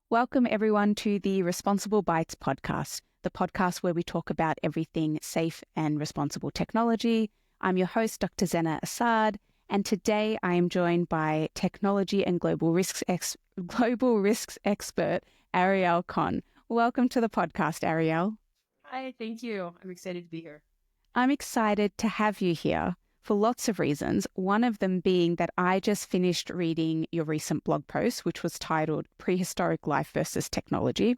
Welcome everyone to the Responsible Bytes podcast, the podcast where we talk about everything safe and responsible technology. I'm your host, Dr. Zena Assaad, and today I am joined by technology and global risks expert, Ariel Conn. Welcome to the podcast, Ariel. Hi, thank you. I'm excited to be here. I'm excited to have you here for lots of reasons, one of them being that I just finished reading your recent blog post, which was titled Prehistoric Life versus Technology.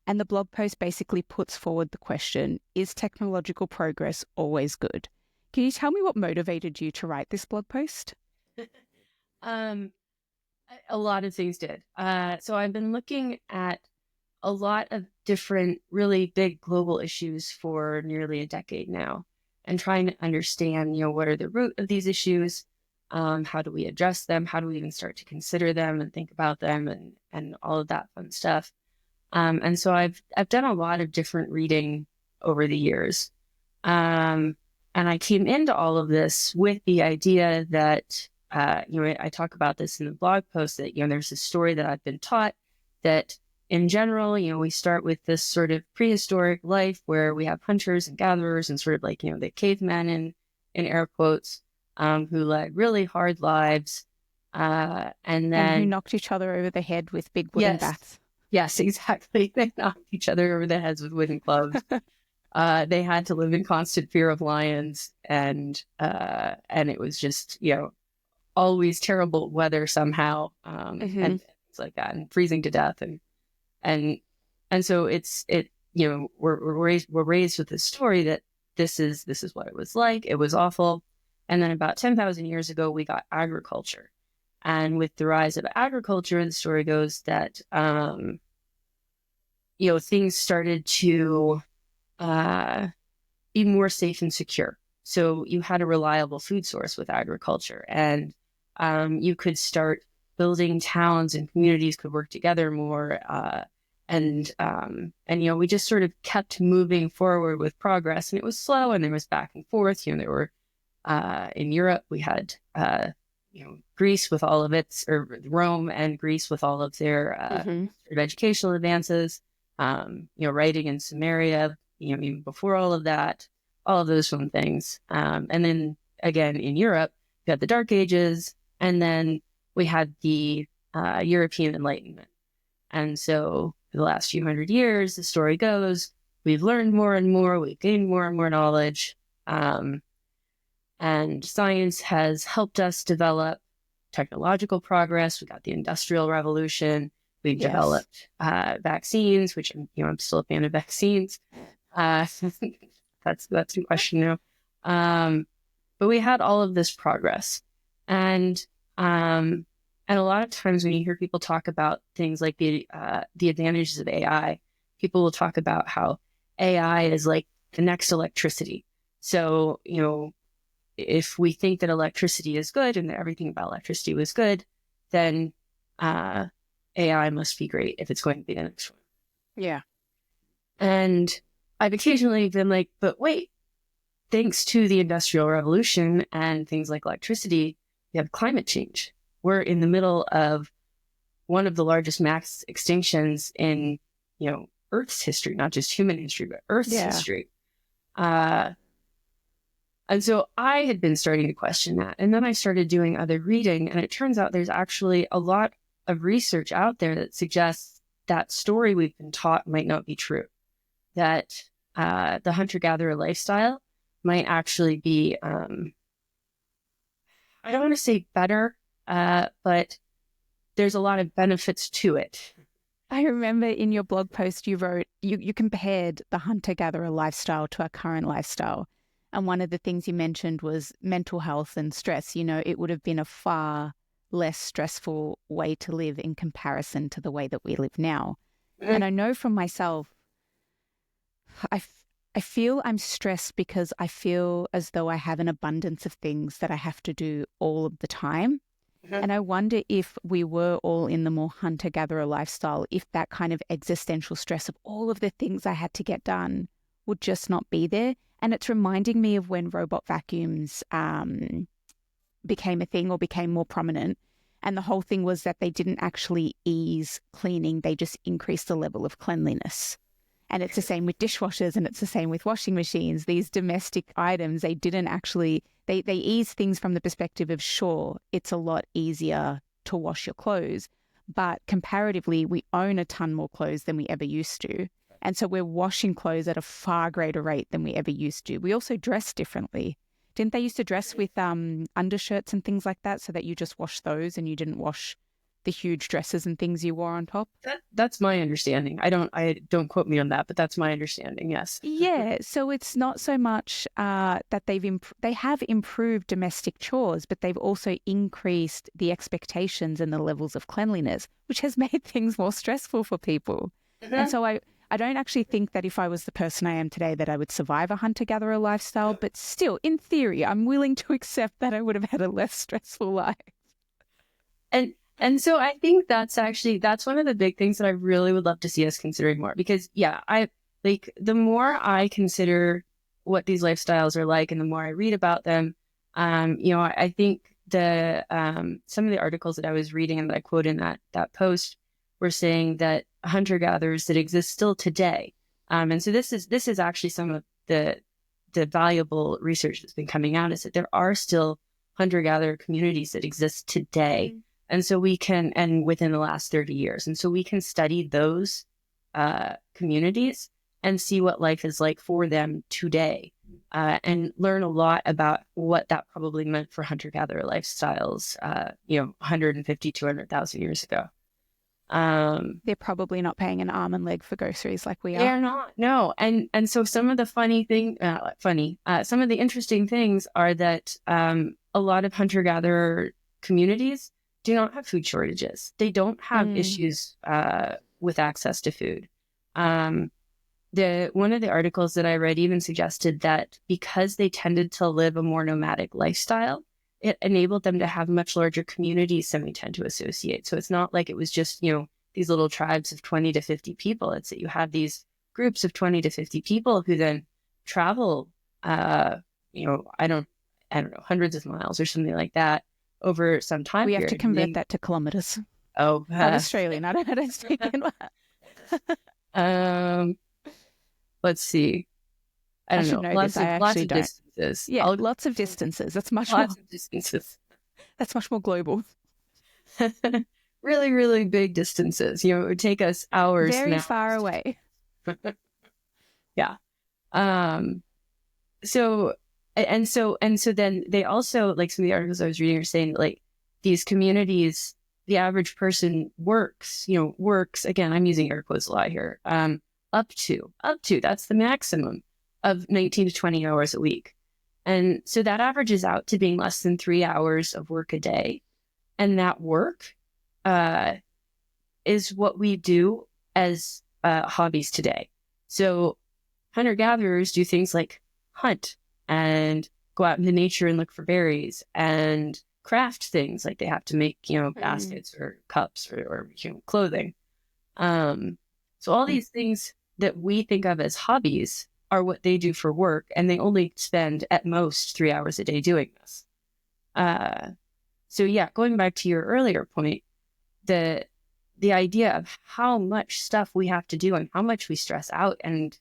And the blog post basically puts forward the question, is technological progress always good? Can you tell me what motivated you to write this blog post? A lot of things did. So I've been looking at a lot of different really big global issues for nearly a decade now, and trying to understand, what are the root of these issues? How do we address them? How do we even start to consider them and think about them and all of that fun stuff? And so I've done a lot of different reading over the years. And I came into all of this with the idea that, I talk about this in the blog post that, there's this story that I've been taught that in general, we start with this sort of prehistoric life where we have hunters and gatherers and sort of like, the cavemen in air quotes, who led really hard lives. And who knocked each other over the head with big wooden bats. Yes, exactly. They knocked each other over the heads with wooden clubs. They had to live in constant fear of lions, and it was just, always terrible weather somehow, and things like that, and freezing to death, and so we're raised with this story that this is what it was like. It was awful. And then about 10,000 years ago, we got agriculture. And with the rise of agriculture, the story goes that, things started to be more safe and secure. So you had a reliable food source with agriculture, and you could start building towns, and communities could work together more. And we just sort of kept moving forward with progress, and it was slow, and there was back and forth. There were, in Europe, we had, Greece with all of its, or Rome and Greece with all of their sort of educational advances, writing in Samaria, even before all of that, all of those fun things. And then again, in Europe, we had the Dark Ages, and then we had the European Enlightenment. And so for the last few hundred years, the story goes, we've learned more and more, we've gained more and more knowledge, and science has helped us develop technological progress. We got the Industrial Revolution. We've developed vaccines, which I'm still a fan of vaccines. That's in question now. But we had all of this progress, and a lot of times when you hear people talk about things like the advantages of AI, people will talk about how AI is like the next electricity. So, if we think that electricity is good and that everything about electricity was good, then AI must be great if it's going to be the next one. Yeah. And I've occasionally been like, but wait, thanks to the Industrial Revolution and things like electricity, we have climate change. We're in the middle of one of the largest mass extinctions in, Earth's history, not just human history, but Earth's history. And so I had been starting to question that. And then I started doing other reading, and it turns out there's actually a lot of research out there that suggests that story we've been taught might not be true. That the hunter-gatherer lifestyle might actually be, I don't want to say better, but there's a lot of benefits to it. I remember in your blog post you wrote, you compared the hunter-gatherer lifestyle to our current lifestyle. And one of the things you mentioned was mental health and stress. It would have been a far less stressful way to live in comparison to the way that we live now. And I know from myself, I feel I'm stressed because I feel as though I have an abundance of things that I have to do all of the time. And I wonder if we were all in the more hunter-gatherer lifestyle, if that kind of existential stress of all of the things I had to get done would just not be there. And it's reminding me of when robot vacuums became a thing or became more prominent. And the whole thing was that they didn't actually ease cleaning. They just increased the level of cleanliness. And it's the same with dishwashers, and it's the same with washing machines. These domestic items, they didn't actually, they ease things from the perspective of, sure, it's a lot easier to wash your clothes, but comparatively, we own a ton more clothes than we ever used to. And so we're washing clothes at a far greater rate than we ever used to. We also dress differently. Didn't they used to dress with undershirts and things like that so that you just wash those and you didn't wash the huge dresses and things you wore on top? That's my understanding. I don't quote me on that, but that's my understanding. Yes. Yeah. So it's not so much that they have improved domestic chores, but they've also increased the expectations and the levels of cleanliness, which has made things more stressful for people. And so I don't actually think that if I was the person I am today that I would survive a hunter-gatherer lifestyle, but still, in theory, I'm willing to accept that I would have had a less stressful life. And so I think that's one of the big things that I really would love to see us considering more, because the more I consider what these lifestyles are like and the more I read about them, I think some of the articles that I was reading and that I quote in that post were saying that hunter-gatherers that exist still today. And so this is actually some of the valuable research that's been coming out, is that there are still hunter-gatherer communities that exist today. Mm-hmm. And so and within the last 30 years. And so we can study those communities and see what life is like for them today, and learn a lot about what that probably meant for hunter-gatherer lifestyles, 150, 200,000 years ago. They're probably not paying an arm and leg for groceries like we are. They're not, no. And so some of the some of the interesting things are that a lot of hunter-gatherer communities do not have food shortages. They don't have issues with access to food. One of the articles that I read even suggested that because they tended to live a more nomadic lifestyle, it enabled them to have much larger communities than we tend to associate. So it's not like it was just, these little tribes of 20 to 50 people. It's that you have these groups of 20 to 50 people who then travel, I don't know, hundreds of miles or something like that over some time We period. have to convert that to kilometers. Oh, I'm Australian. I don't know how to speak in. Let's see. I don't know. Lots of distances. Yeah, lots of distances. That's much more distances. That's much more global. Really, really big distances. It would take us hours. Very far away. Yeah. So then they also, like some of the articles I was reading are saying, like, these communities, the average person works, again, I'm using air quotes a lot here, up to, that's the maximum of 19 to 20 hours a week. And so that averages out to being less than 3 hours of work a day. And that work is what we do as hobbies today. So hunter-gatherers do things like hunt and go out into nature and look for berries and craft things, like they have to make, baskets or cups or clothing. So all these things that we think of as hobbies are what they do for work, and they only spend at most 3 hours a day doing this. So yeah, going back to your earlier point, the idea of how much stuff we have to do and how much we stress out, and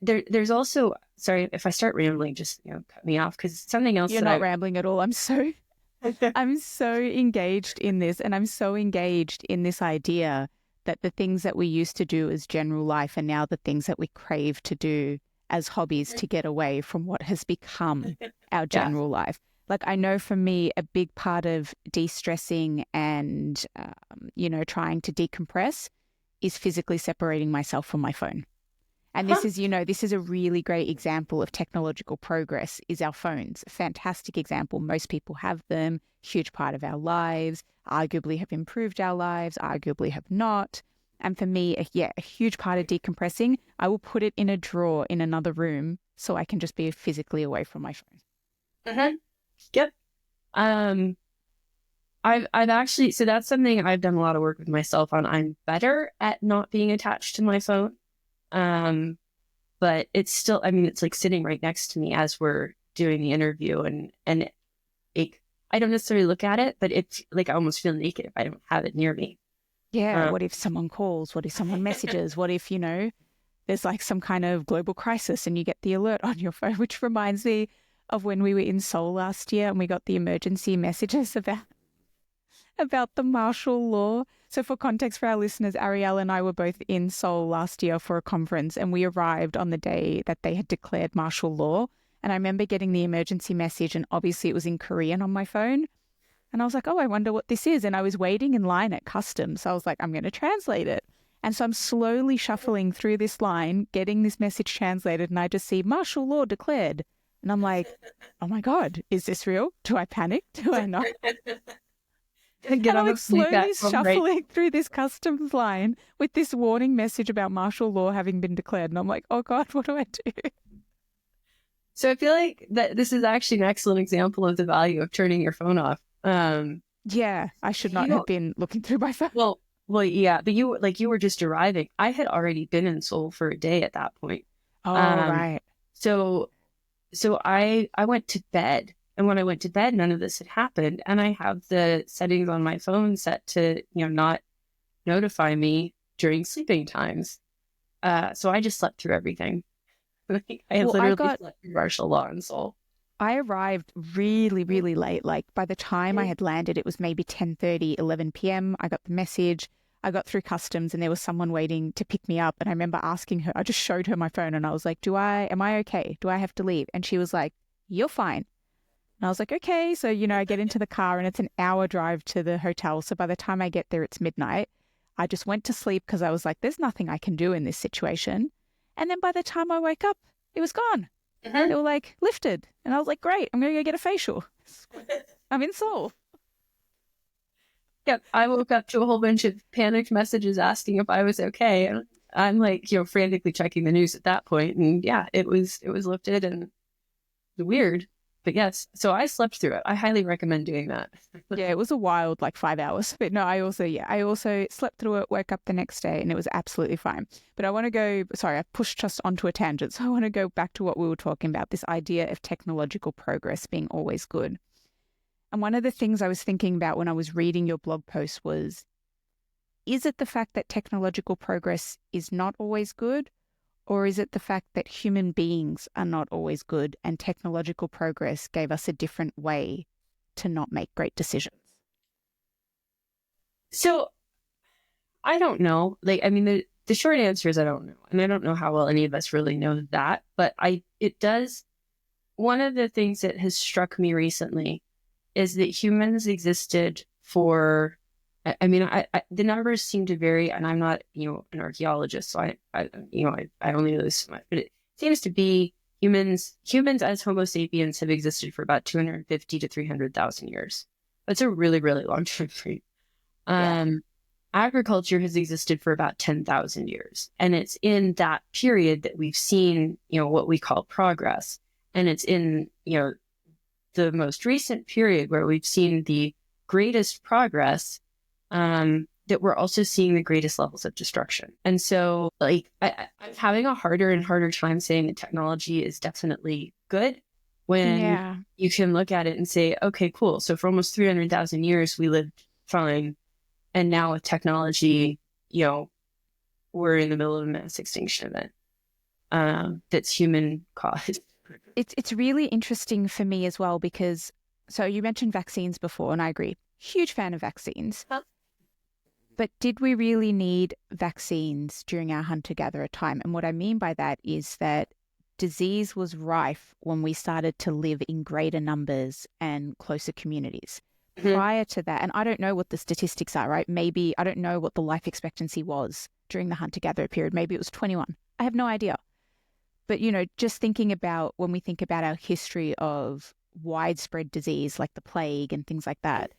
there's also, sorry if I start rambling, just cut me off, because something else. You're not rambling at all. I'm so engaged in this, and I'm so engaged in this idea that the things that we used to do as general life are now the things that we crave to do as hobbies to get away from what has become our general life. Like, I know for me, a big part of de-stressing and, trying to decompress is physically separating myself from my phone. And this is a really great example of technological progress, is our phones. A fantastic example. Most people have them, huge part of our lives, arguably have improved our lives, arguably have not. And for me, a huge part of decompressing, I will put it in a drawer in another room so I can just be physically away from my phone. Mm-hmm. Yep. I've actually, so that's something I've done a lot of work with myself on. I'm better at not being attached to my phone. But it's still, it's like sitting right next to me as we're doing the interview, and I don't necessarily look at it, but it's like I almost feel naked if I don't have it near me. Yeah. What if someone calls? What if someone messages? What if, there's like some kind of global crisis and you get the alert on your phone, which reminds me of when we were in Seoul last year and we got the emergency messages about the martial law. So for context for our listeners, Ariel and I were both in Seoul last year for a conference and we arrived on the day that they had declared martial law. And I remember getting the emergency message and obviously it was in Korean on my phone. And I was like, oh, I wonder what this is. And I was waiting in line at customs. So I was like, I'm going to translate it. And so I'm slowly shuffling through this line, getting this message translated, and I just see martial law declared. And I'm like, oh my God, is this real? Do I panic? Do I not? And I'm like slowly shuffling through this customs line with this warning message about martial law having been declared. And I'm like, oh God, what do I do? So I feel like that this is actually an excellent example of the value of turning your phone off. Yeah, I should not have been looking through my phone. Well, yeah, but you were just arriving. I had already been in Seoul for a day at that point. Oh, right. So I went to bed, and when I went to bed, none of this had happened. And I have the settings on my phone set to, not notify me during sleeping times. So I just slept through everything. I literally slept through martial law in Seoul. I arrived really, really late. Like by the time I had landed, it was maybe 10:30, 11 p.m. I got the message. I got through customs and there was someone waiting to pick me up. And I remember asking her, I just showed her my phone and I was like, am I okay? Do I have to leave? And she was like, you're fine. And I was like, okay. So, I get into the car and it's an hour drive to the hotel. So by the time I get there, it's midnight. I just went to sleep because I was like, there's nothing I can do in this situation. And then by the time I woke up, it was gone. Mm-hmm. They were like lifted. And I was like, great, I'm going to go get a facial. I'm in Seoul. Yep. I woke up to a whole bunch of panicked messages asking if I was okay. And I'm like, frantically checking the news at that point. And yeah, it was lifted and weird. But yes, so I slept through it. I highly recommend doing that. Yeah, it was a wild 5 hours. But no, I also slept through it, woke up the next day, and it was absolutely fine. But I want to I pushed just onto a tangent. So I want to go back to what we were talking about, this idea of technological progress being always good. And one of the things I was thinking about when I was reading your blog post was, is it the fact that technological progress is not always good? Or is it the fact that human beings are not always good and technological progress gave us a different way to not make great decisions? So I don't know. The short answer is I don't know. And I don't know how well any of us really know that. But one of the things that has struck me recently is that humans existed for, the numbers seem to vary, and I'm not, an archaeologist, so I only know this so much, but it seems to be humans as Homo sapiens have existed for about 250 to 300,000 years. That's a really, really long time frame. Agriculture has existed for about 10,000 years. And it's in that period that we've seen, what we call progress. And it's in, the most recent period where we've seen the greatest progress, that we're also seeing the greatest levels of destruction. And so I'm having a harder and harder time saying that technology is definitely good when you can look at it and say, okay, cool. So for almost 300,000 years, we lived fine. And now with technology, we're in the middle of a mass extinction event that's human caused. It's really interesting for me as well because, so you mentioned vaccines before, and I agree. Huge fan of vaccines. Huh? But did we really need vaccines during our hunter-gatherer time? And what I mean by that is that disease was rife when we started to live in greater numbers and closer communities. Mm-hmm. Prior to that, and I don't know what the statistics are, right? Maybe I don't know what the life expectancy was during the hunter-gatherer period. Maybe it was 21. I have no idea. But, just thinking about when we think about our history of widespread disease like the plague and things like that,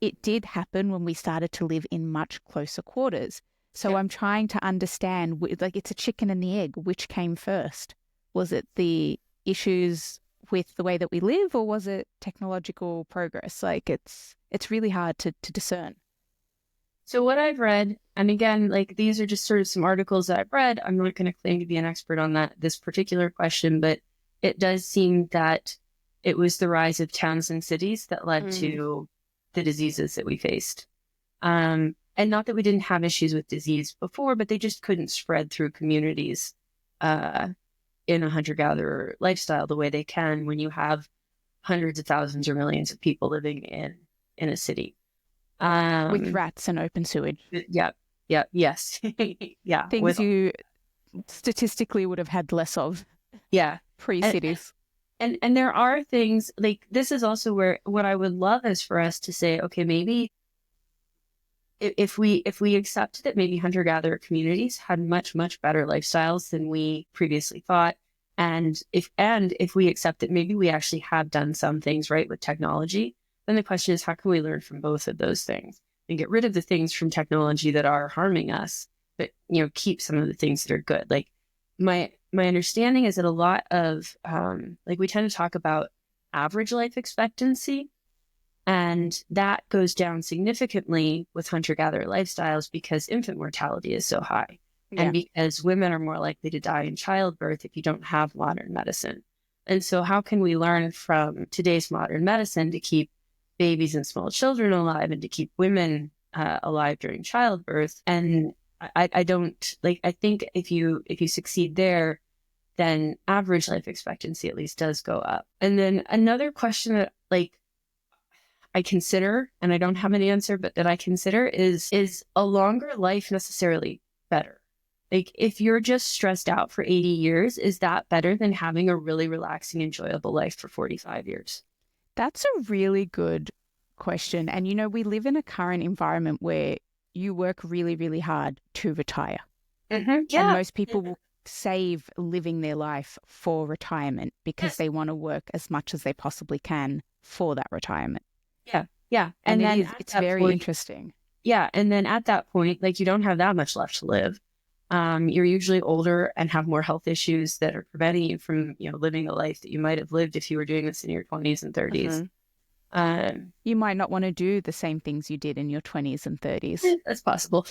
it did happen when we started to live in much closer quarters. So I'm trying to understand, it's a chicken and the egg, which came first? Was it the issues with the way that we live, or was it technological progress? It's really hard to discern. So what I've read, and again, these are just sort of some articles that I've read. I'm not going to claim to be an expert on this particular question, but it does seem that it was the rise of towns and cities that led to the diseases that we faced. And not that we didn't have issues with disease before, but they just couldn't spread through communities in a hunter-gatherer lifestyle the way they can when you have hundreds of thousands or millions of people living in a city. With rats and open sewage. Yeah. Yes. Yeah. Things you statistically would have had less of. Yeah. Pre-cities. And there are things like this is also where what I would love is for us to say, okay, maybe if we accept that maybe hunter-gatherer communities had much, much better lifestyles than we previously thought. And if we accept that maybe we actually have done some things right with technology, then the question is, how can we learn from both of those things and get rid of the things from technology that are harming us, but, keep some of the things that are good? Like my understanding is that a lot of, we tend to talk about average life expectancy, and that goes down significantly with hunter-gatherer lifestyles because infant mortality is so high. Yeah. And because women are more likely to die in childbirth if you don't have modern medicine. And so how can we learn from today's modern medicine to keep babies and small children alive and to keep women alive during childbirth? And I think if you succeed there, then average life expectancy at least does go up. And then another question that I consider, and I don't have an answer, but that I consider is a longer life necessarily better? Like if you're just stressed out for 80 years, is that better than having a really relaxing, enjoyable life for 45 years? That's a really good question. And, we live in a current environment where you work really, really hard to retire. Mm-hmm. Yeah. And most people will save living their life for retirement because they want to work as much as they possibly can for that retirement. Yeah. Yeah. And then it's very interesting. Yeah. And then at that point, you don't have that much left to live. You're usually older and have more health issues that are preventing you from, living the life that you might have lived if you were doing this in your 20s and 30s. Mm-hmm. You might not want to do the same things you did in your 20s and 30s. That's possible.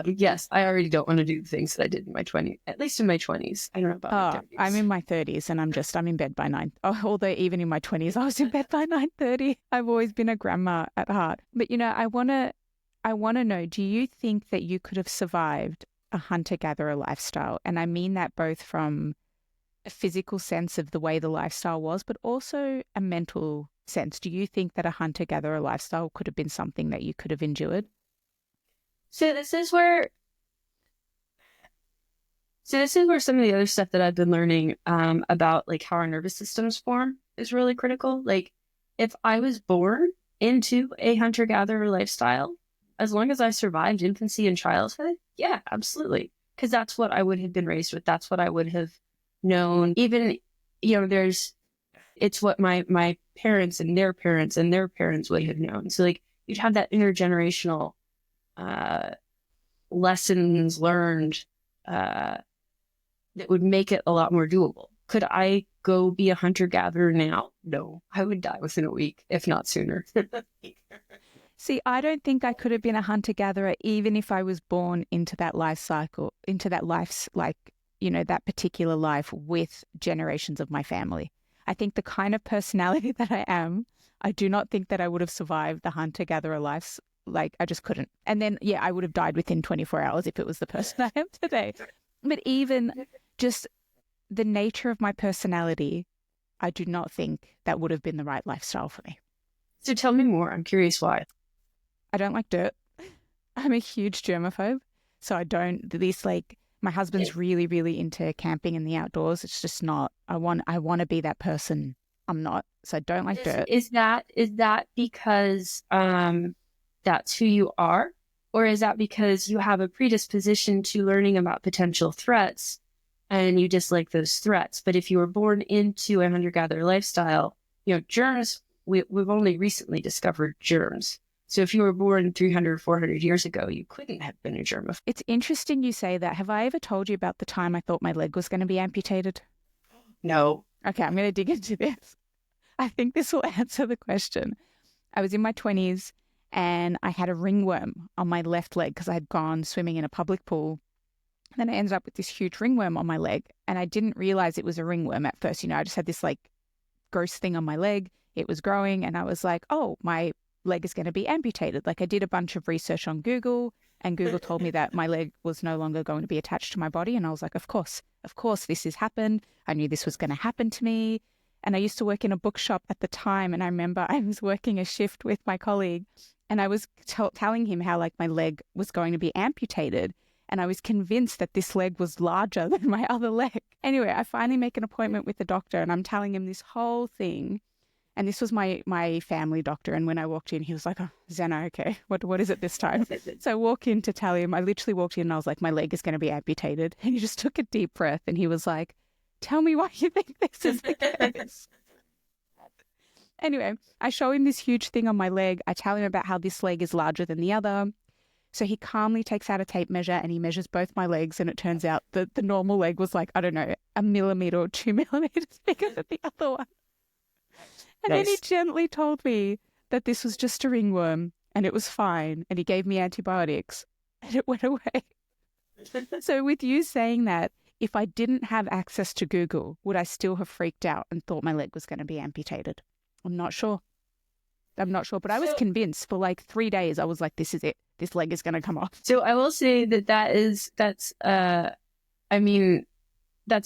Yes, I already don't want to do the things that I did in my 20s, at least in my 20s. I don't know about my 30s. I'm in my 30s and I'm in bed by 9. Although even in my 20s, I was in bed by 9:30. I've always been a grandma at heart. But, I want to know, do you think that you could have survived a hunter-gatherer lifestyle? And I mean that both from a physical sense of the way the lifestyle was, but also a mental sense. Do you think that a hunter-gatherer lifestyle could have been something that you could have endured? So this is where some of the other stuff that I've been learning about how our nervous systems form is really critical. If I was born into a hunter-gatherer lifestyle, as long as I survived infancy and childhood, yeah, absolutely. Because that's what I would have been raised with. That's what I would have known. Even, it's what my parents and their parents would have known. So you'd have that intergenerational lessons learned that would make it a lot more doable. Could I go be a hunter-gatherer now? No, I would die within a week, if not sooner. See, I don't think I could have been a hunter-gatherer even if I was born into that life cycle, into that life's that particular life with generations of my family. I think the kind of personality that I am, I do not think that I would have survived the hunter-gatherer life. I just couldn't. And then, I would have died within 24 hours if it was the person I am today. But even just the nature of my personality, I do not think that would have been the right lifestyle for me. So tell me more. I'm curious why. I don't like dirt. I'm a huge germaphobe. So I don't, my husband's really, really into camping and the outdoors. It's just not, I want to be that person. I'm not. So I don't like dirt. Is that because that's who you are? Or is that because you have a predisposition to learning about potential threats and you dislike those threats? But if you were born into a hunter-gatherer lifestyle, germs, we've only recently discovered germs. So if you were born 300, 400 years ago, you couldn't have been a germaphobe. It's interesting you say that. Have I ever told you about the time I thought my leg was going to be amputated? No. Okay, I'm going to dig into this. I think this will answer the question. I was in my 20s and I had a ringworm on my left leg because I had gone swimming in a public pool Then I ended up with this huge ringworm on my leg, and I didn't realize it was a ringworm at first. I just had this like gross thing on my leg. It was growing, and I was like, oh, my leg is going to be amputated. Like, I did a bunch of research on Google, and Google told me that my leg was no longer going to be attached to my body. And I was like, of course, this has happened. I knew this was going to happen to me. And I used to work in a bookshop at the time. And I remember I was working a shift with my colleague, and I was telling him how like my leg was going to be amputated. And I was convinced that this leg was larger than my other leg. Anyway, I finally make an appointment with the doctor, and I'm telling him this whole thing. And this was my family doctor. And when I walked in, he was like, oh, Zena, okay, what is it this time? So I walk in to tell him, I literally walked in and I was like, my leg is going to be amputated. And he just took a deep breath and he was like, tell me why you think this is the case. Anyway, I show him this huge thing on my leg. I tell him about how this leg is larger than the other. So he calmly takes out a tape measure and he measures both my legs. And it turns out that the normal leg was like, I don't know, 1 millimeter or 2 millimeters bigger than the other one. And Nice. then he gently told me that this was just a ringworm and it was fine. And he gave me antibiotics and it went away. So with you saying that, if I didn't have access to Google, would I still have freaked out and thought my leg was going to be amputated? I'm not sure. But I was convinced for like 3 days. I was like, this is it. This leg is going to come off. So I will say that's a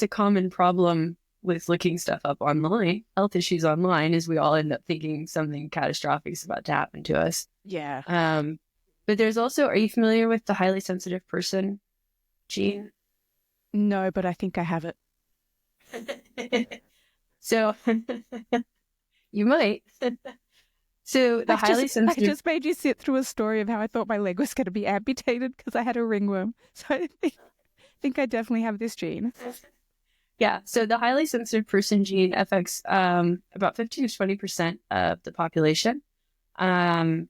common problem with looking stuff up online, health issues online, is we all end up thinking something catastrophic is about to happen to us. Yeah. But there's also, are you familiar with the highly sensitive person gene? No, but I think I have it. So you might. So the highly sensitive... I just made you sit through a story of how I thought my leg was going to be amputated because I had a ringworm. So I think I definitely have this gene. Yeah. So the highly sensitive person gene affects about 15 to 20% of the population. And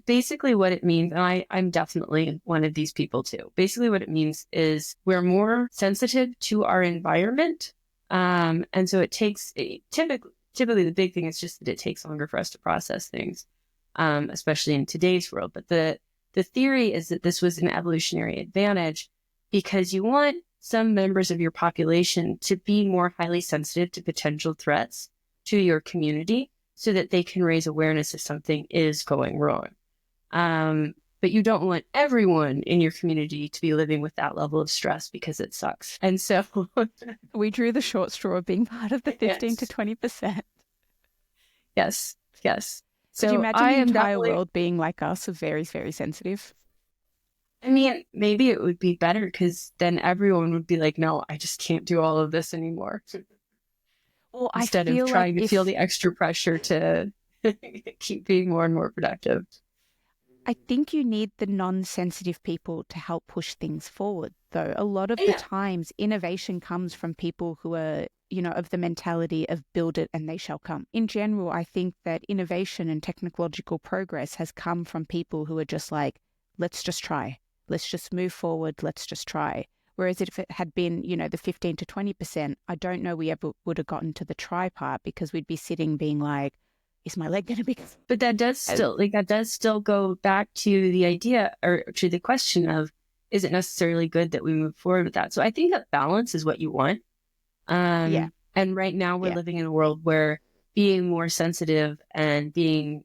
basically what it means, and I'm definitely one of these people too. Basically what it means is we're more sensitive to our environment. And so it takes, typically the big thing is just that it takes longer for us to process things, especially in today's world. But the theory is that this was an evolutionary advantage because you want some members of your population to be more highly sensitive to potential threats to your community so that they can raise awareness if something is going wrong. But you don't want everyone in your community to be living with that level of stress because it sucks. And so we drew the short straw of being part of the 15 to 20%. Yes. So could you imagine the entire world being like us, very, very sensitive? I mean, maybe it would be better because then everyone would be like, no, I just can't do all of this anymore. Well, instead of trying to feel the extra pressure to keep being more and more productive. I think you need the non-sensitive people to help push things forward, though. A lot of the times, innovation comes from people who are, of the mentality of build it and they shall come. In general, I think that innovation and technological progress has come from people who are just like, let's just try. Let's just move forward. Let's just try. Whereas if it had been, the 15 to 20%, I don't know we ever would have gotten to the try part because we'd be sitting being like, is my leg going to be... But that does still go back to the idea or to the question of, is it necessarily good that we move forward with that? So I think that balance is what you want. And right now we're living in a world where being more sensitive and being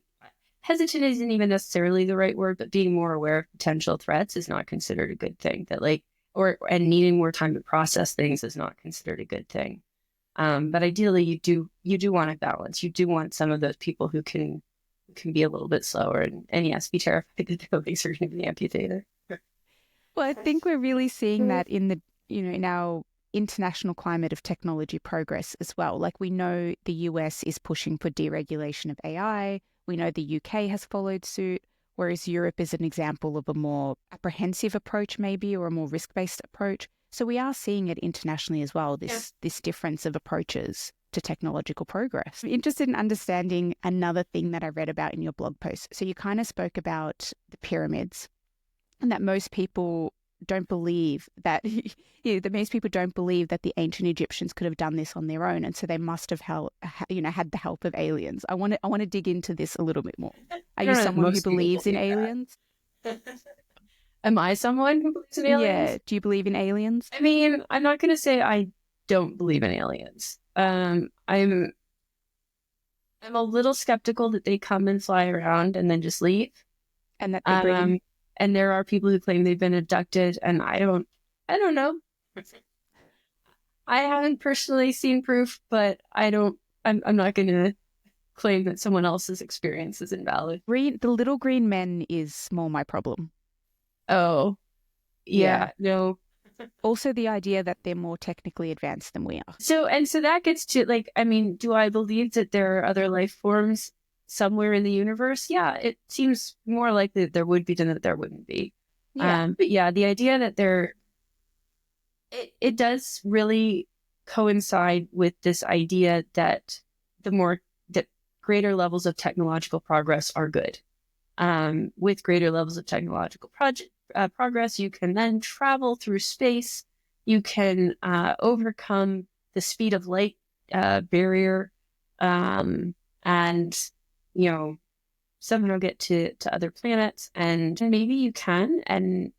hesitant isn't even necessarily the right word, but being more aware of potential threats is not considered a good thing. And needing more time to process things is not considered a good thing. But ideally, you do want a balance. You do want some of those people who can be a little bit slower and yes, be terrified that their legs are going to be amputated. Well, I think we're really seeing that in the in our international climate of technology progress as well. Like we know the US is pushing for deregulation of AI. We know the UK has followed suit, whereas Europe is an example of a more apprehensive approach maybe, or a more risk-based approach. So we are seeing it internationally as well, this difference of approaches to technological progress. I'm interested in understanding another thing that I read about in your blog post. So you kind of spoke about the pyramids and that most people don't believe that, that most people don't believe that the ancient Egyptians could have done this on their own. And so they must have had the help of aliens. I want to dig into this a little bit more. Are you someone who believes in aliens? Am I someone who believes in aliens? Yeah. Do you believe in aliens? I mean, I'm not going to say I don't believe in aliens. I'm a little skeptical that they come and fly around and then just leave. And that they're green? And there are people who claim they've been abducted, and I don't know. I haven't personally seen proof, but I'm not going to claim that someone else's experience is invalid. The little green men is more my problem. Oh, yeah. No. Also the idea that they're more technically advanced than we are. So that gets to, like, I mean, do I believe that there are other life forms somewhere in the universe? Yeah, it seems more likely that there would be than that there wouldn't be. Yeah. But yeah, the idea that it does really coincide with this idea that that greater levels of technological progress are good. With greater levels of technological progress, you can then travel through space. You can overcome the speed of light barrier, and somehow get to other planets. And maybe you can, and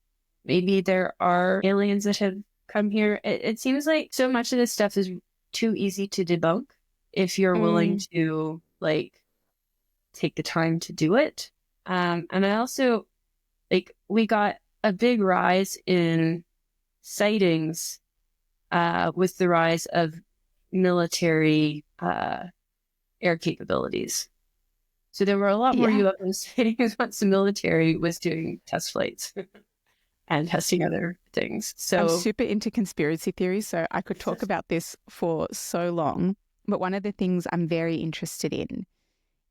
maybe there are aliens that have come here. It seems like so much of this stuff is too easy to debunk if you're willing to take the time to do it. And I also, we got a big rise in sightings with the rise of military air capabilities. So there were a lot more UFO sightings once the military was doing test flights and testing other things. So I'm super into conspiracy theories, so I could talk about this for so long. But one of the things I'm very interested in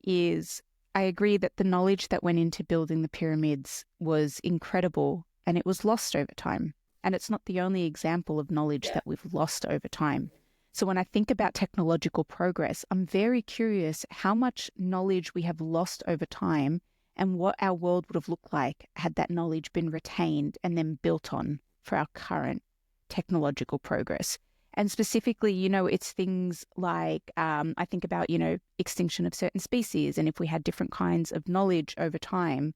is I agree that the knowledge that went into building the pyramids was incredible and it was lost over time. And it's not the only example of knowledge that we've lost over time. So when I think about technological progress, I'm very curious how much knowledge we have lost over time and what our world would have looked like had that knowledge been retained and then built on for our current technological progress. And specifically, it's things like I think about, extinction of certain species. And if we had different kinds of knowledge over time,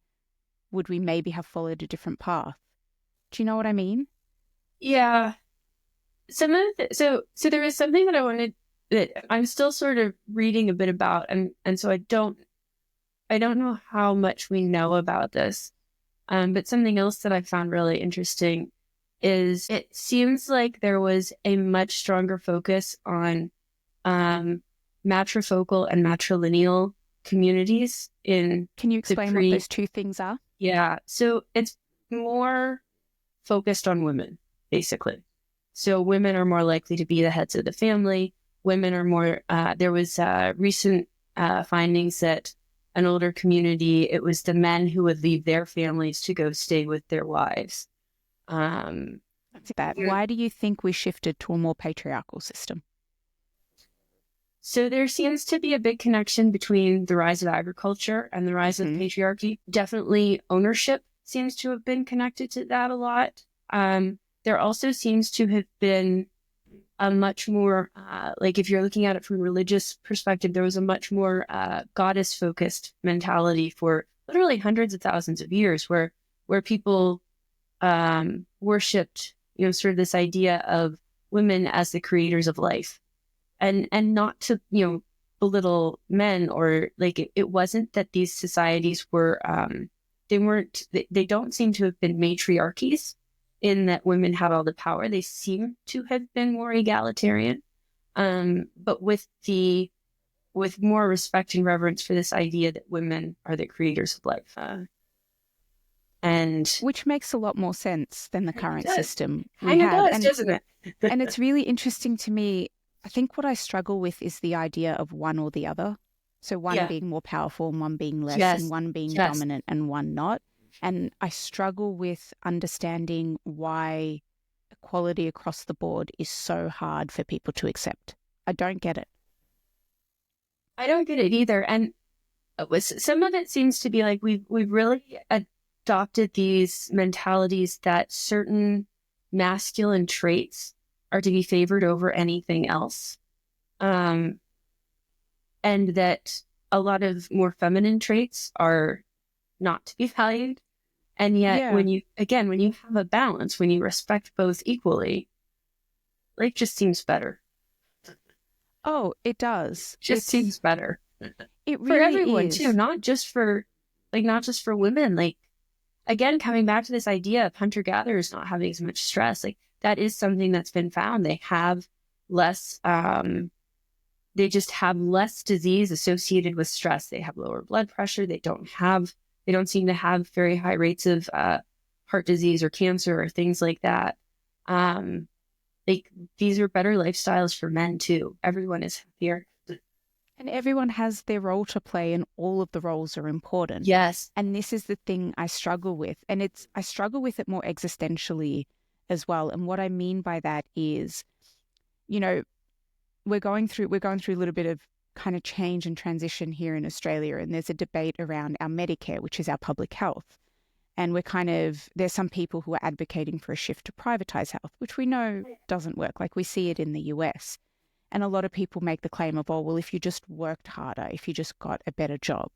would we maybe have followed a different path? Do you know what I mean? Yeah. So there was something that I'm still sort of reading a bit about, and so I don't know how much we know about this. But something else that I found really interesting is it seems like there was a much stronger focus on matrifocal and matrilineal communities in. Can you explain what those two things are? Yeah. So it's more focused on women, basically. So women are more likely to be the heads of the family. Women are more, there was recent findings that an older community, it was the men who would leave their families to go stay with their wives. Why do you think we shifted to a more patriarchal system? So there seems to be a big connection between the rise of agriculture and the rise of patriarchy. Definitely ownership seems to have been connected to that a lot. There also seems to have been a much more, if you're looking at it from a religious perspective, there was a much more goddess-focused mentality for literally hundreds of thousands of years where people worshipped, sort of this idea of women as the creators of life. And not to, belittle men or it wasn't that these societies were, they don't seem to have been matriarchies in that women had all the power. They seem to have been more egalitarian, but with more respect and reverence for this idea that women are the creators of life. And which makes a lot more sense than the current system we have. Doesn't it? And it's really interesting to me. I think what I struggle with is the idea of one or the other. So one being more powerful and one being less, and one being dominant and one not. And I struggle with understanding why equality across the board is so hard for people to accept. I don't get it. I don't get it either. And some of it seems to be like we've really adopted these mentalities that certain masculine traits are to be favored over anything else. And that a lot of more feminine traits are not to be valued. And yet Yeah. when you have a balance, when you respect both equally, life just seems better. Oh, it does. Just seems better It for really everyone too, is. not just for women. Like, again, coming back to this idea of hunter gatherers not having as much stress, like that is something that's been found. They have less, they just have less disease associated with stress. They have lower blood pressure. They don't seem to have very high rates of heart disease or cancer or things like that. Like, these are better lifestyles for men too. Everyone is happier. And everyone has their role to play, and all of the roles are important. Yes. And this is the thing I struggle with. And I struggle with it more existentially as well. And what I mean by that is, you know, we're going through a little bit of kind of change and transition here in Australia. And there's a debate around our Medicare, which is our public health. And there's some people who are advocating for a shift to privatize health, which we know doesn't work. Like, we see it in the US. And a lot of people make the claim of, oh, well, if you just worked harder, if you just got a better job.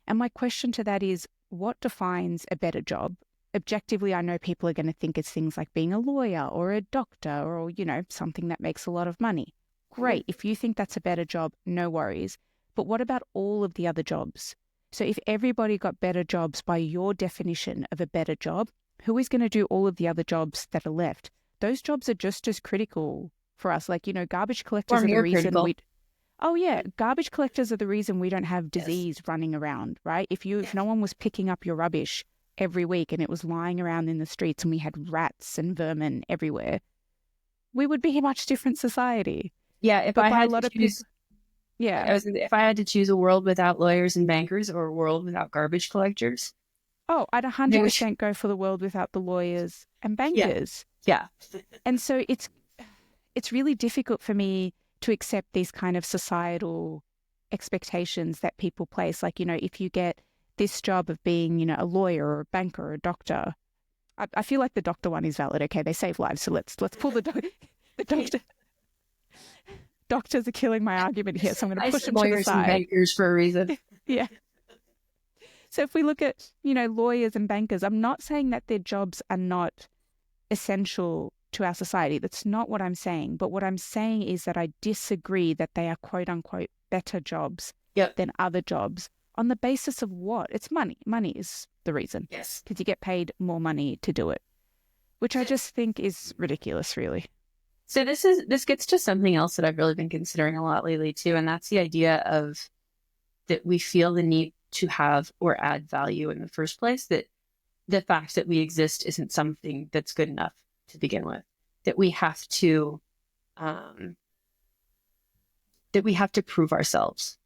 And my question to that is, what defines a better job? Objectively, I know people are going to think it's things like being a lawyer or a doctor or, something that makes a lot of money. Great. If you think that's a better job, no worries. But what about all of the other jobs? So if everybody got better jobs by your definition of a better job, who is going to do all of the other jobs that are left? Those jobs are just as critical for us. Like, garbage collectors are the reason garbage collectors are the reason we don't have disease running around, right? If no one was picking up your rubbish every week and it was lying around in the streets and we had rats and vermin everywhere, we would be a much different society. Yeah, if I had to choose, if I had to choose a world without lawyers and bankers or a world without garbage collectors, I'd 100% go for the world without the lawyers and bankers. Yeah. And so it's really difficult for me to accept these kind of societal expectations that people place. Like, if you get this job of being, a lawyer or a banker or a doctor, I feel like the doctor one is valid. Okay, they save lives, so let's pull the doctor. Doctors are killing my argument here, so I'm going to push them to the lawyers side. And bankers for a reason. Yeah. So if we look at, lawyers and bankers, I'm not saying that their jobs are not essential to our society. That's not what I'm saying. But what I'm saying is that I disagree that they are quote unquote better jobs than other jobs on the basis of what? It's money. Money is the reason. Yes. Because you get paid more money to do it, which I just think is ridiculous, really. So this gets to something else that I've really been considering a lot lately too, and that's the idea of that we feel the need to have or add value in the first place, that the fact that we exist isn't something that's good enough to begin with, that we have to prove ourselves.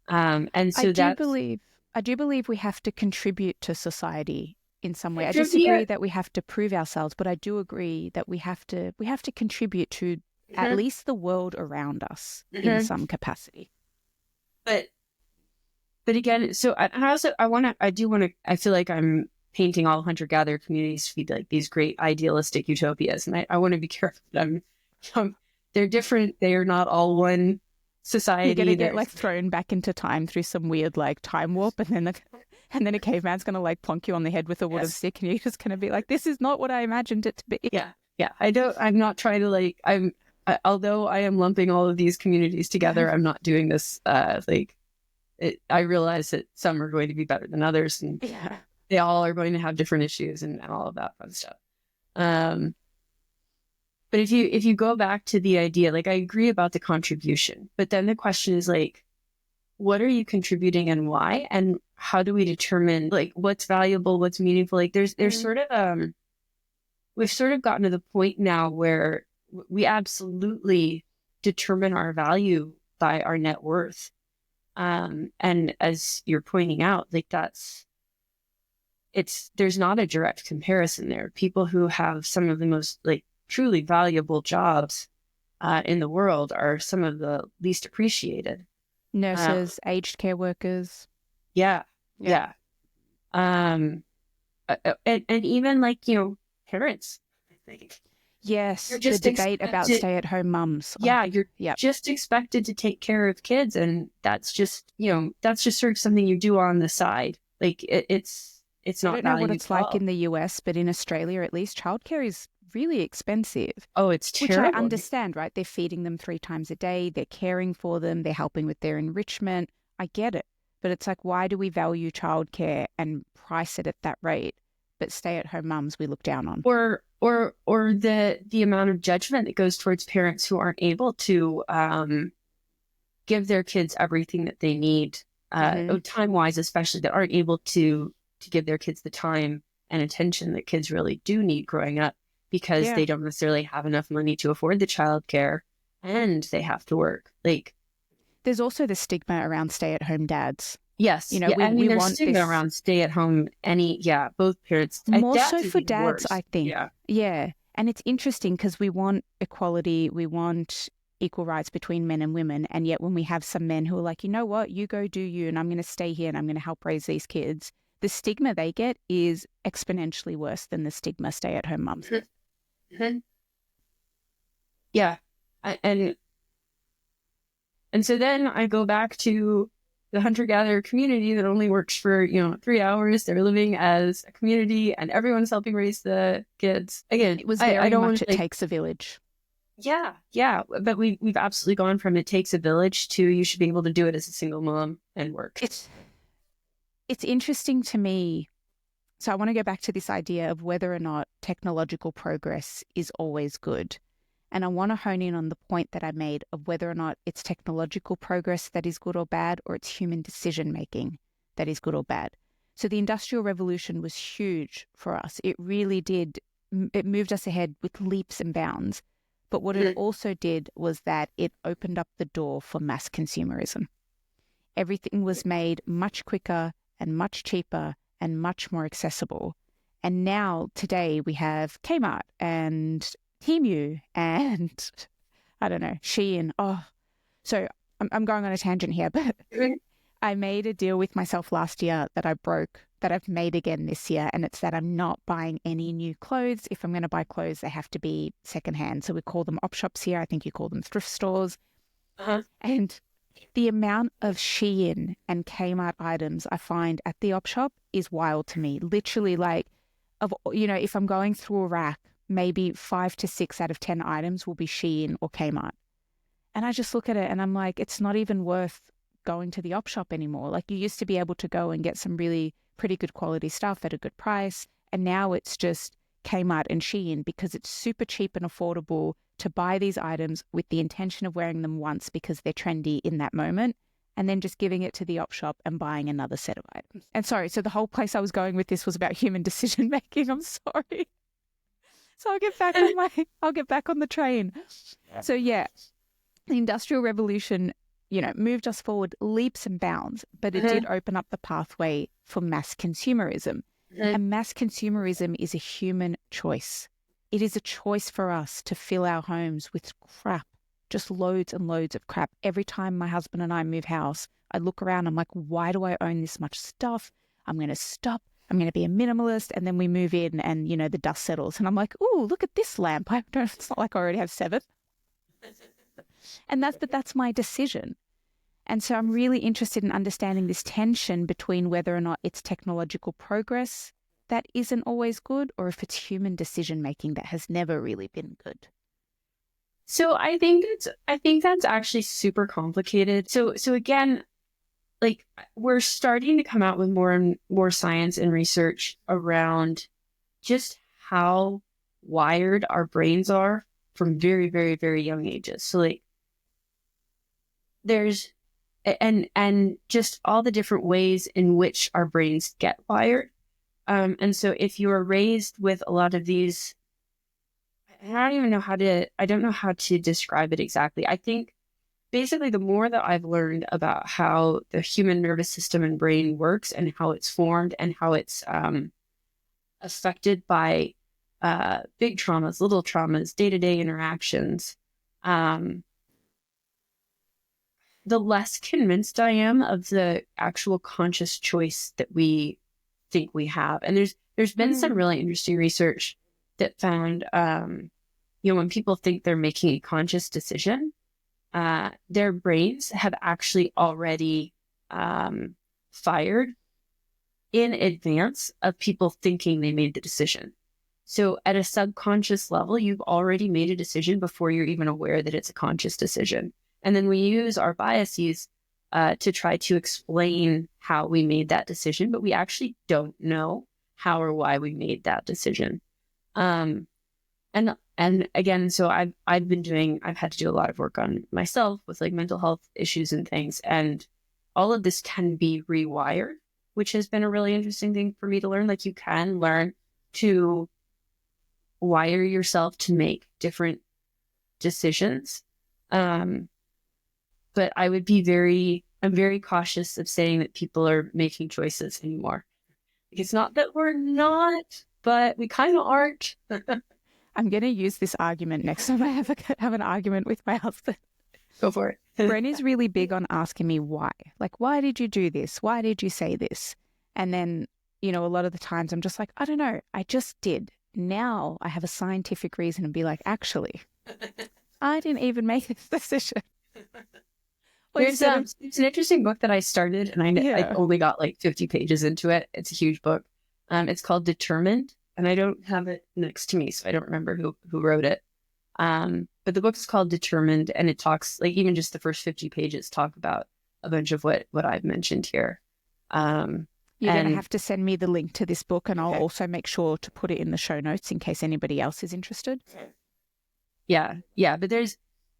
And so I do believe we have to contribute to society in some way. I disagree that we have to prove ourselves, but I do agree that we have to contribute to at least the world around us in some capacity. But again, so I feel like I'm painting all hunter-gatherer communities to be like these great idealistic utopias. And I want to be careful that they're different. They are not all one society. You're going to get thrown back into time through some weird time warp, and then a caveman's going to plonk you on the head with a wooden stick, and you're just going to be like, this is not what I imagined it to be. Yeah. I'm not trying to although I am lumping all of these communities together, I'm not doing this I realize that some are going to be better than others, and they all are going to have different issues and all of that fun stuff. But if you go back to the idea, I agree about the contribution, but then the question is what are you contributing and why? And how do we determine what's valuable, what's meaningful? There's sort of we've sort of gotten to the point now where we absolutely determine our value by our net worth. And as you're pointing out, there's not a direct comparison there. People who have some of the most truly valuable jobs in the world are some of the least appreciated. Nurses, aged care workers. Yeah. And even parents, I think. Yes, the debate about stay-at-home mums. Yeah, you're just expected to take care of kids, and that's just sort of something you do on the side. It's I not don't know what valued it's at like all. in the US, but in Australia, at least, childcare is really expensive, Oh, it's which I terrible. understand, right? They're feeding them 3 times a day, they're caring for them, they're helping with their enrichment. I get it. But it's like, why do we value childcare and price it at that rate? But stay-at-home mums we look down on. Or the amount of judgment that goes towards parents who aren't able to give their kids everything that they need, time wise, especially, that aren't able to give their kids the time and attention that kids really do need growing up, because Yeah. they don't necessarily have enough money to afford the childcare and they have to work. Like, There's also the stigma around stay-at-home dads. yes, You know, yeah. I we mean, there's want stigma this around stay at home. Both parents. more Dads so is for even dads, worse. I think. Yeah. Yeah. And it's interesting because we want equality, we want equal rights between men and women. And yet when we have some men who are like, you know what, you go do you, and I'm going to stay here and I'm going to help raise these kids, the stigma they get is exponentially worse than the stigma stay-at-home mums get. Yeah. And so then I go back to the hunter-gatherer community that only works for, 3 hours. They're living as a community and everyone's helping raise the kids. Again, It was I very don't much want it to, takes a village. yeah. But we've absolutely gone from it takes a village to you should be able to do it as a single mom and work. It's interesting to me. So I want to go back to this idea of whether or not technological progress is always good. And I want to hone in on the point that I made of whether or not it's technological progress that is good or bad, or it's human decision making that is good or bad. So the Industrial Revolution was huge for us. It really did. It moved us ahead with leaps and bounds. But what it also did was that it opened up the door for mass consumerism. Everything was made much quicker and much cheaper and much more accessible. And now, today, we have Kmart and Temu and, I don't know, Shein. Oh, so I'm going on a tangent here, but I made a deal with myself last year that I broke, that I've made again this year. And it's that I'm not buying any new clothes. If I'm going to buy clothes, they have to be secondhand. So we call them op shops here. I think you call them thrift stores. And the amount of Shein and Kmart items I find at the op shop is wild to me. Literally, like, if I'm going through a rack, maybe 5 to 6 out of 10 items will be Shein or Kmart. And I just look at it and I'm like, it's not even worth going to the op shop anymore. Like, you used to be able to go and get some really pretty good quality stuff at a good price. And now it's just Kmart and Shein because it's super cheap and affordable to buy these items with the intention of wearing them once because they're trendy in that moment, and then just giving it to the op shop and buying another set of items. And sorry, so the whole place I was going with this was about human decision making. I'm sorry. So I'll get back on the train. So yeah, the Industrial Revolution, moved us forward leaps and bounds, but it did open up the pathway for mass consumerism. And mass consumerism is a human choice. It is a choice for us to fill our homes with crap, just loads and loads of crap. Every time my husband and I move house, I look around, I'm like, why do I own this much stuff? I'm going to stop. I'm going to be a minimalist. And then we move in and, the dust settles. And I'm like, ooh, look at this lamp. It's not like I already have 7. But that's my decision. And so I'm really interested in understanding this tension between whether or not it's technological progress that isn't always good, or if it's human decision making that has never really been good. So I think that's actually super complicated. So again, like, we're starting to come out with more and more science and research around just how wired our brains are from very, very, very young ages. So like, there's and just all the different ways in which our brains get wired. And so if you are raised with a lot of these, I don't know how to describe it exactly. I think basically the more that I've learned about how the human nervous system and brain works and how it's formed and how it's affected by big traumas, little traumas, day-to-day interactions, the less convinced I am of the actual conscious choice that we think we have. And there's been some really interesting research that found, when people think they're making a conscious decision, their brains have actually already fired in advance of people thinking they made the decision. So at a subconscious level, you've already made a decision before you're even aware that it's a conscious decision. And then we use our biases to try to explain how we made that decision, but we actually don't know how or why we made that decision. And again, so I've had to do a lot of work on myself with like mental health issues and things, and all of this can be rewired, which has been a really interesting thing for me to learn. Like you can learn to wire yourself to make different decisions. But I'm very cautious of saying that people are making choices anymore. It's not that we're not, but we kind of aren't. I'm going to use this argument next time I have an argument with my husband. Go for it. Bren is really big on asking me why. Like, why did you do this? Why did you say this? And then, a lot of the times I'm just like, I don't know. I just did. Now I have a scientific reason and be like, actually, I didn't even make this decision. It's an interesting book that I started, and I only got like 50 pages into it. It's a huge book. It's called Determined, and I don't have it next to me, so I don't remember who wrote it. But the book is called Determined, and it talks, like, even just the first 50 pages talk about a bunch of what I've mentioned here. You're going to have to send me the link to this book, and I'll also make sure to put it in the show notes in case anybody else is interested. Yeah. But there's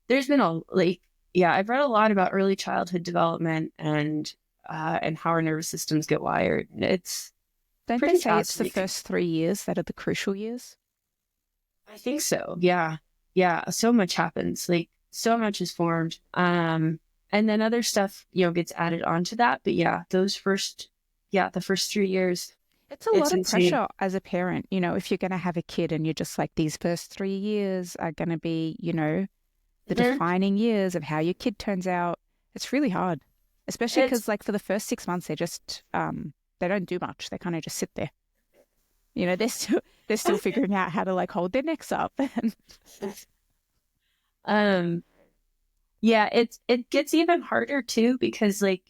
been I've read a lot about early childhood development and how our nervous systems get wired. Don't they say it's the first 3 years that are the crucial years? I think so. Yeah. So much happens. Like so much is formed. And then other stuff, gets added onto that. But yeah, the first 3 years. It's a lot of pressure as a parent, if you're going to have a kid and you're just like, these first 3 years are going to be, the defining years of how your kid turns out. It's really hard, especially because like for the first 6 months, they just, they don't do much. They kind of just sit there. They're still figuring out how to like hold their necks up. Yeah, it gets even harder too, because like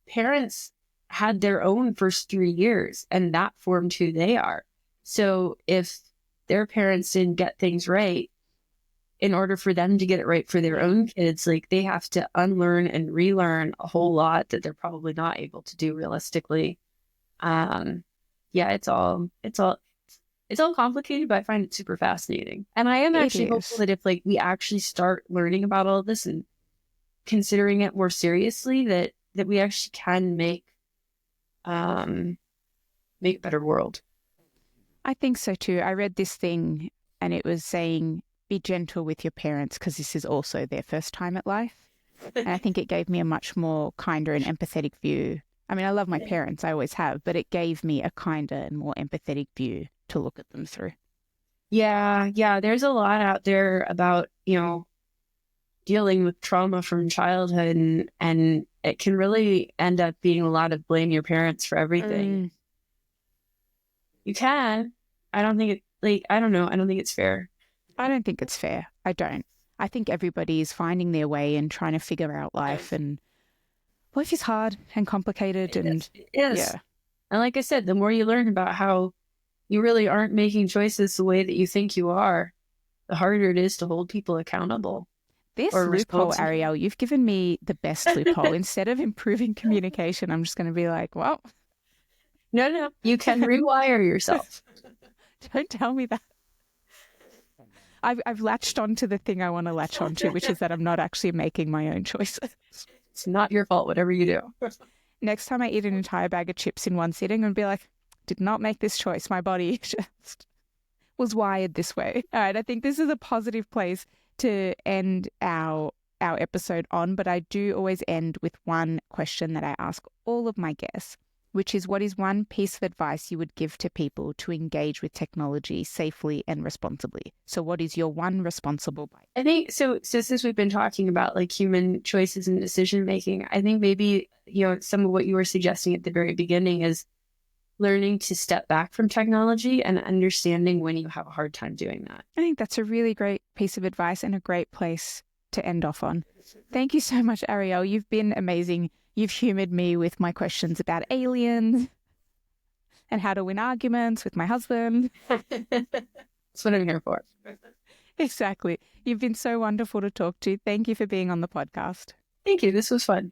parents had their own first 3 years and that formed who they are. So if their parents didn't get things right, in order for them to get it right for their own kids, like they have to unlearn and relearn a whole lot that they're probably not able to do realistically. It's all complicated, but I find it super fascinating. And I am actually hopeful that if like we actually start learning about all of this and considering it more seriously, that we actually can make a better world. I think so too. I read this thing and it was saying, be gentle with your parents because this is also their first time at life. And I think it gave me a much more kinder and empathetic view. I mean, I love my parents, I always have, but it gave me a kinder and more empathetic view to look at them through. Yeah. There's a lot out there about, dealing with trauma from childhood, and it can really end up being a lot of blame your parents for everything. You can. I don't think I don't know. I don't think it's fair. I don't think it's fair. I don't. I think everybody is finding their way and trying to figure out life, and life is hard and complicated. It is. Yeah. And like I said, the more you learn about how you really aren't making choices the way that you think you are, the harder it is to hold people accountable. This loophole, Ariel, you've given me the best loophole. Instead of improving communication, I'm just going to be like, well. No, you can rewire yourself. Don't tell me that. I've latched onto the thing I want to latch onto, which is that I'm not actually making my own choices. It's not your fault, whatever you do. Next time I eat an entire bag of chips in one sitting, I'll be like, did not make this choice. My body just was wired this way. All right, I think this is a positive place to end our episode on, but I do always end with one question that I ask all of my guests, which is, what is one piece of advice you would give to people to engage with technology safely and responsibly? So what is your one responsible bite? I think, so since we've been talking about like human choices and decision making, I think maybe, some of what you were suggesting at the very beginning is learning to step back from technology and understanding when you have a hard time doing that. I think that's a really great piece of advice and a great place to end off on. Thank you so much, Ariel. You've been amazing. You've humoured me with my questions about aliens. and how to win arguments with my husband. That's what I'm here for. Exactly. You've been so wonderful to talk to. Thank you for being on the podcast. Thank you. This was fun.